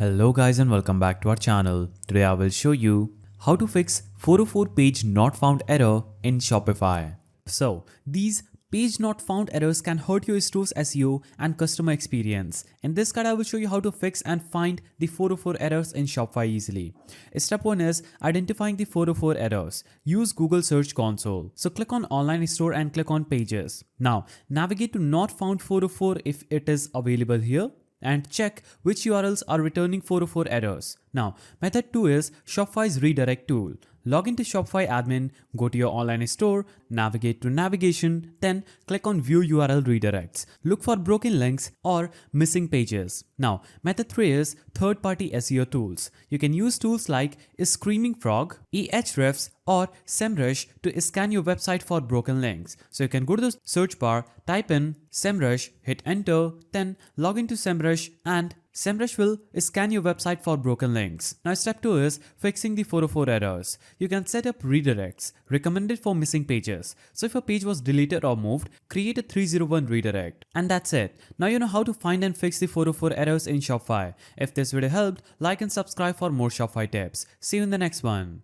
Hello guys and welcome back to our channel. Today I will show you how to fix 404 page not found error in Shopify. So these page not found errors can hurt your store's SEO and customer experience. In this guide I will show you how to fix and find the 404 errors in Shopify easily. Step 1 is identifying the 404 errors. Use Google Search Console. So click on online store and click on pages. Now navigate to not found 404 if it is available here, and check which URLs are returning 404 errors. Now, method 2 is Shopify's redirect tool. Log into Shopify admin, go to your online store, navigate to navigation, then click on view URL redirects. Look for broken links or missing pages. Now, method 3 is third-party SEO tools. You can use tools like Screaming Frog, Ahrefs, or SEMrush to scan your website for broken links. So you can go to the search bar, type in SEMrush, hit enter, then log into SEMrush and SEMrush will scan your website for broken links. Now step 2 is fixing the 404 errors. You can set up redirects recommended for missing pages. So if a page was deleted or moved, create a 301 redirect. And that's it. Now you know how to find and fix the 404 errors in Shopify. If this video helped, like and subscribe for more Shopify tips. See you in the next one.